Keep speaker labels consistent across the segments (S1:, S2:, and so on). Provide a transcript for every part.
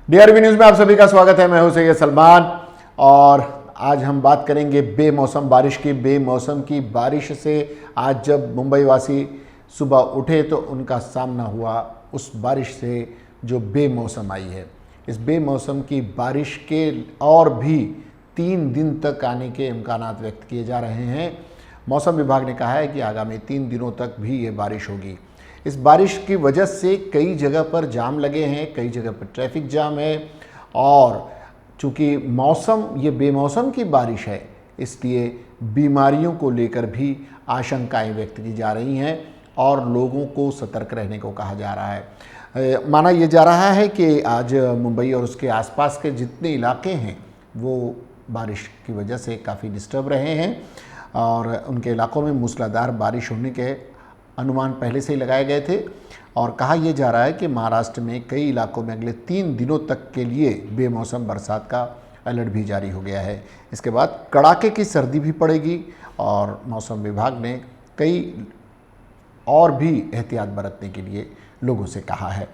S1: DRB news में आप सभी का स्वागत है। मैं हूं सैयद सलमान और आज हम बात करेंगे बेमौसम बारिश की। बेमौसम की बारिश से आज जब मुंबई वासी सुबह उठे तो उनका सामना हुआ उस बारिश से जो बेमौसम आई है। इस बेमौसम की बारिश के और भी 3 दिन तक आने के इम्कानात व्यक्त किए जा रहे हैं। मौसम विभाग ने कहा है कि आगामी 3 दिनों तक भी ये बारिश होगी। इस बारिश की वजह से कई जगह पर जाम लगे हैं, कई जगह पर ट्रैफिक जाम है और चूँकि मौसम ये बेमौसम की बारिश है इसलिए बीमारियों को लेकर भी आशंकाएं व्यक्त की जा रही हैं और लोगों को सतर्क रहने को कहा जा रहा है। माना यह जा रहा है कि आज मुंबई और उसके आसपास के जितने इलाके हैं वो बारिश की वजह से काफ़ी डिस्टर्ब रहे हैं और उनके इलाकों में मूसलाधार बारिश होने के अनुमान पहले से ही लगाए गए थे और कहा यह जा रहा है कि महाराष्ट्र में कई इलाकों में अगले 3 दिनों तक के लिए बेमौसम बरसात का अलर्ट भी जारी हो गया है। इसके बाद कड़ाके की सर्दी भी पड़ेगी और मौसम विभाग ने कई और भी एहतियात बरतने के लिए लोगों से कहा है।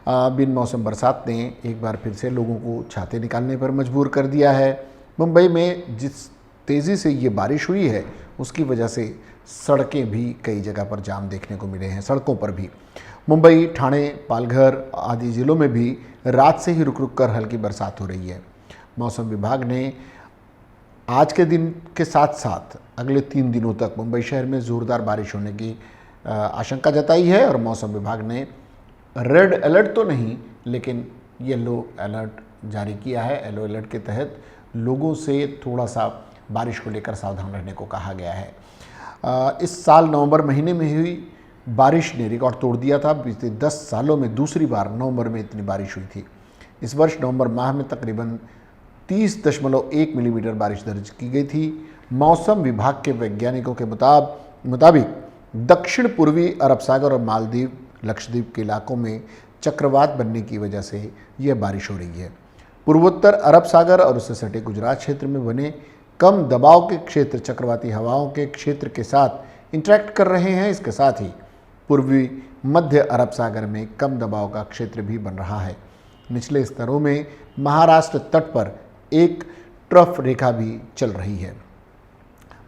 S1: बिन मौसम बरसात ने एक बार फिर से लोगों को छाते निकालने पर मजबूर कर दिया है। मुंबई में जिस तेज़ी से ये बारिश हुई है उसकी वजह से सड़कें भी कई जगह पर जाम देखने को मिले हैं। सड़कों पर भी मुंबई, ठाणे, पालघर आदि ज़िलों में भी रात से ही रुक रुक कर हल्की बरसात हो रही है। मौसम विभाग ने आज के दिन के साथ साथ अगले 3 दिनों तक मुंबई शहर में ज़ोरदार बारिश होने की आशंका जताई है और मौसम विभाग ने रेड अलर्ट तो नहीं लेकिन येलो अलर्ट जारी किया है। येलो अलर्ट के तहत लोगों से थोड़ा सा बारिश को लेकर सावधान रहने को कहा गया है। इस साल नवंबर महीने में हुई बारिश ने रिकॉर्ड तोड़ दिया था। पिछले 10 सालों में दूसरी बार नवंबर में इतनी बारिश हुई थी। इस वर्ष नवंबर माह में तकरीबन 30.1 मिलीमीटर बारिश दर्ज की गई थी। मौसम विभाग के वैज्ञानिकों के मुताबिक दक्षिण पूर्वी अरब सागर और मालदीव, लक्षद्वीप के इलाकों में चक्रवात बनने की वजह से यह बारिश हो रही है। पूर्वोत्तर अरब सागर और उससे सटे गुजरात क्षेत्र में बने कम दबाव के क्षेत्र चक्रवाती हवाओं के क्षेत्र के साथ इंटरेक्ट कर रहे हैं। इसके साथ ही पूर्वी मध्य अरब सागर में कम दबाव का क्षेत्र भी बन रहा है। निचले स्तरों में महाराष्ट्र तट पर एक ट्रफ रेखा भी चल रही है।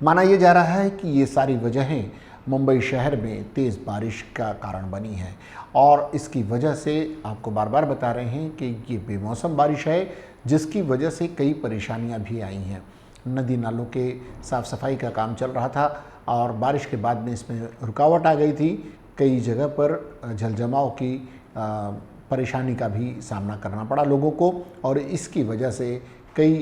S1: माना यह जा रहा है कि ये सारी वजहें मुंबई शहर में तेज़ बारिश का कारण बनी हैं और इसकी वजह से आपको बार बार बता रहे हैं कि ये बेमौसम बारिश है जिसकी वजह से कई परेशानियां भी आई हैं। नदी नालों के साफ़ सफाई का काम चल रहा था और बारिश के बाद में इसमें रुकावट आ गई थी। कई जगह पर जलजमाव की परेशानी का भी सामना करना पड़ा लोगों को और इसकी वजह से कई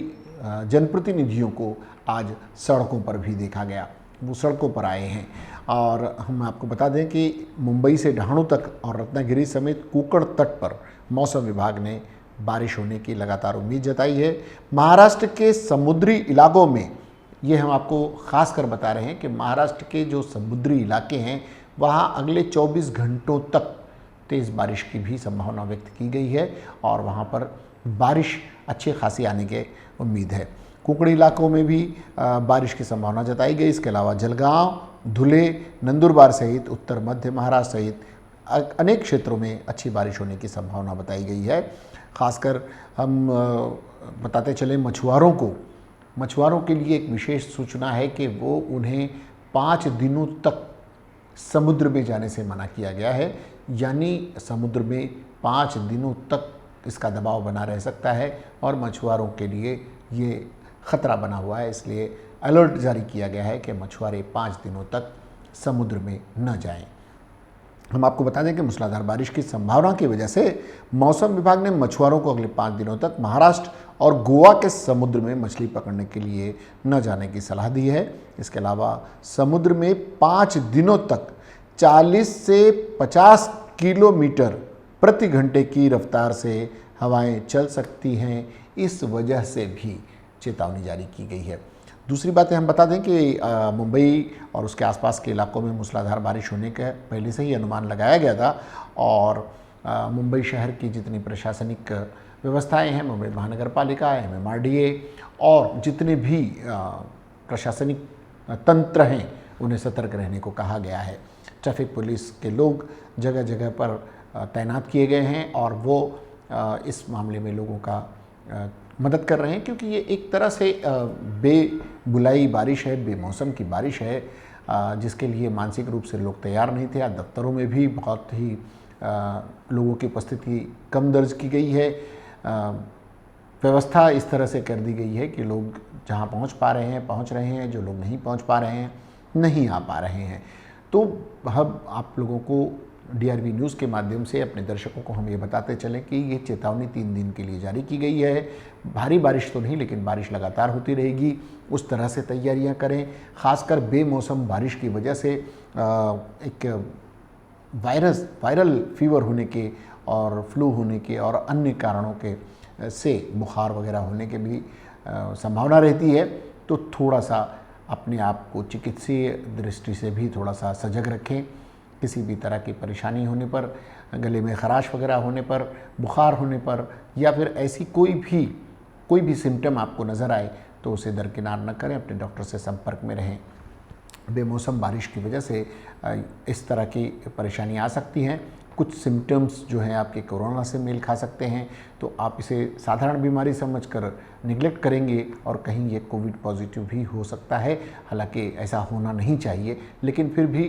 S1: जनप्रतिनिधियों को आज सड़कों पर भी देखा गया। वो सड़कों पर आए हैं और हम आपको बता दें कि मुंबई से ढाणू तक और रत्नागिरी समेत कोंकण तट पर मौसम विभाग ने बारिश होने की लगातार उम्मीद जताई है। महाराष्ट्र के समुद्री इलाकों में ये हम आपको खास कर बता रहे हैं कि महाराष्ट्र के जो समुद्री इलाके हैं वहाँ अगले 24 घंटों तक तेज़ बारिश की भी संभावना व्यक्त की गई है और वहाँ पर बारिश अच्छी खासी आने की उम्मीद है। कोंकणी इलाकों में भी बारिश की संभावना जताई गई। इसके अलावा जलगांव, धुले, नंदुरबार सहित उत्तर मध्य महाराष्ट्र सहित अनेक क्षेत्रों में अच्छी बारिश होने की संभावना बताई गई है। खासकर हम बताते चले मछुआरों के लिए एक विशेष सूचना है कि वो उन्हें 5 दिनों तक समुद्र में जाने से मना किया गया है। यानी समुद्र में 5 दिनों तक इसका दबाव बना रह सकता है और मछुआरों के लिए ये ख़तरा बना हुआ है। इसलिए अलर्ट जारी किया गया है कि मछुआरे 5 दिनों तक समुद्र में न जाएं। हम आपको बता दें कि मूसलाधार बारिश की संभावना की वजह से मौसम विभाग ने मछुआरों को अगले 5 दिनों तक महाराष्ट्र और गोवा के समुद्र में मछली पकड़ने के लिए न जाने की सलाह दी है। इसके अलावा समुद्र में 5 दिनों तक 40 से 50 किलोमीटर प्रति घंटे की रफ्तार से हवाएं चल सकती हैं। इस वजह से भी चेतावनी जारी की गई है। दूसरी बातें हम बता दें कि मुंबई और उसके आसपास के इलाकों में मूसलाधार बारिश होने का पहले से ही अनुमान लगाया गया था और मुंबई शहर की जितनी प्रशासनिक व्यवस्थाएं हैं, मुंबई महानगर पालिका, MMRDA और जितने भी प्रशासनिक तंत्र हैं उन्हें सतर्क रहने को कहा गया है। ट्रैफिक पुलिस के लोग जगह जगह पर तैनात किए गए हैं और वो इस मामले में लोगों का मदद कर रहे हैं, क्योंकि ये एक तरह से बेबुलाई बारिश है, बेमौसम की बारिश है, जिसके लिए मानसिक रूप से लोग तैयार नहीं थे। आज दफ्तरों में भी बहुत ही लोगों की उपस्थिति कम दर्ज की गई है। व्यवस्था इस तरह से कर दी गई है कि लोग जहां पहुंच पा रहे हैं पहुंच रहे हैं, जो लोग नहीं पहुंच पा रहे हैं नहीं आ पा रहे हैं। तो हम आप लोगों को DRV न्यूज़ के माध्यम से, अपने दर्शकों को हम ये बताते चलें कि ये चेतावनी 3 दिन के लिए जारी की गई है। भारी बारिश तो नहीं, लेकिन बारिश लगातार होती रहेगी, उस तरह से तैयारियां करें। ख़ासकर बेमौसम बारिश की वजह से एक वायरल फीवर होने के और फ्लू होने के और अन्य कारणों के से बुखार वगैरह होने के भी संभावना रहती है। तो थोड़ा सा अपने आप को चिकित्सीय दृष्टि से भी थोड़ा सा सजग रखें। किसी भी तरह की परेशानी होने पर, गले में खराश वगैरह होने पर, बुखार होने पर, या फिर ऐसी कोई भी सिम्टम आपको नज़र आए तो उसे दरकिनार न करें, अपने डॉक्टर से संपर्क में रहें। बेमौसम बारिश की वजह से इस तरह की परेशानी आ सकती हैं। कुछ सिम्टम्स जो हैं आपके कोरोना से मेल खा सकते हैं, तो आप इसे साधारण बीमारी समझकर निगलेक्ट करेंगे और कहीं ये कोविड पॉजिटिव भी हो सकता है। हालांकि ऐसा होना नहीं चाहिए, लेकिन फिर भी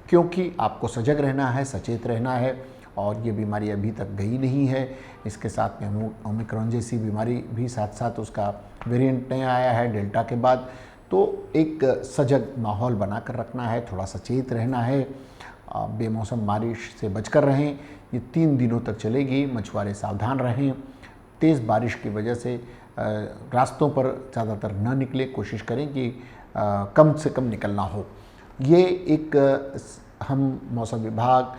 S1: क्योंकि आपको सजग रहना है, सचेत रहना है, और ये बीमारी अभी तक गई नहीं है। इसके साथ में ओमिक्रॉन जैसी बीमारी भी साथ साथ उसका वेरिएंट नया आया है डेल्टा के बाद। तो एक सजग माहौल बनाकर रखना है, थोड़ा सचेत रहना है। बेमौसम बारिश से बचकर रहें। ये 3 दिनों तक चलेगी, मछुआरे सावधान रहें। तेज़ बारिश की वजह से रास्तों पर ज़्यादातर न निकले, कोशिश करें कि कम से कम निकलना हो। ये एक हम मौसम विभाग,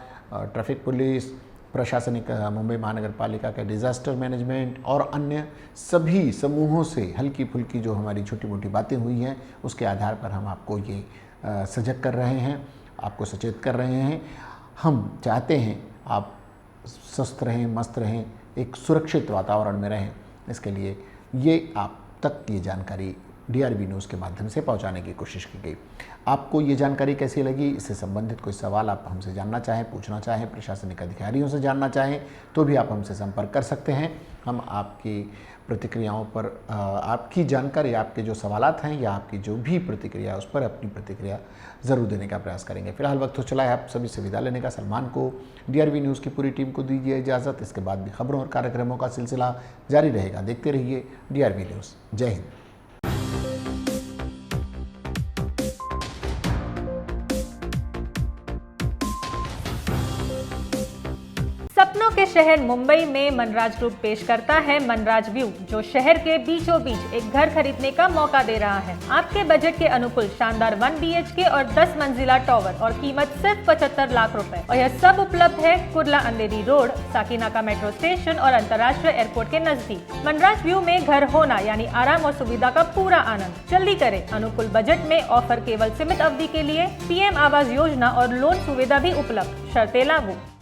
S1: ट्रैफिक पुलिस, प्रशासनिक मुंबई महानगर पालिका का डिज़ास्टर मैनेजमेंट और अन्य सभी समूहों से हल्की फुल्की जो हमारी छोटी मोटी बातें हुई हैं, उसके आधार पर हम आपको ये सजग कर रहे हैं, आपको सचेत कर रहे हैं। हम चाहते हैं आप स्वस्थ रहें, मस्त रहें, एक सुरक्षित वातावरण में रहें। इसके लिए ये आप तक ये जानकारी DRV न्यूज़ के माध्यम से पहुंचाने की कोशिश की गई। आपको ये जानकारी कैसी लगी? इससे संबंधित कोई सवाल आप हमसे जानना चाहें, पूछना चाहें, प्रशासनिक अधिकारियों से जानना चाहें, तो भी आप हमसे संपर्क कर सकते हैं। हम आपकी प्रतिक्रियाओं पर, आपकी जानकारी, आपके जो सवालात हैं या आपकी जो भी प्रतिक्रिया, उस पर अपनी प्रतिक्रिया ज़रूर देने का प्रयास करेंगे। फिलहाल वक्त हो चला है आप सभी से विदा लेने का। सलमान को, DRV न्यूज़ की पूरी टीम को दीजिए इजाज़त। इसके बाद भी खबरों और कार्यक्रमों का सिलसिला जारी रहेगा। देखते रहिए DRV न्यूज़। जय हिंद।
S2: सपनों के शहर मुंबई में मनराज ग्रुप पेश करता है मनराज व्यू, जो शहर के बीचों बीच एक घर खरीदने का मौका दे रहा है। आपके बजट के अनुकूल शानदार 1 BHK और 10 मंजिला टावर और कीमत सिर्फ 75 लाख रुपए। और यह सब उपलब्ध है कुर्ला अंधेरी रोड, साकीनाका मेट्रो स्टेशन और अंतर्राष्ट्रीय एयरपोर्ट के नजदीक। मनराज व्यू में घर होना यानी आराम और सुविधा का पूरा आनंद। जल्दी करें, अनुकूल बजट में ऑफर केवल सीमित अवधि के लिए। PM आवास योजना और लोन सुविधा भी उपलब्ध, शर्तें लागू।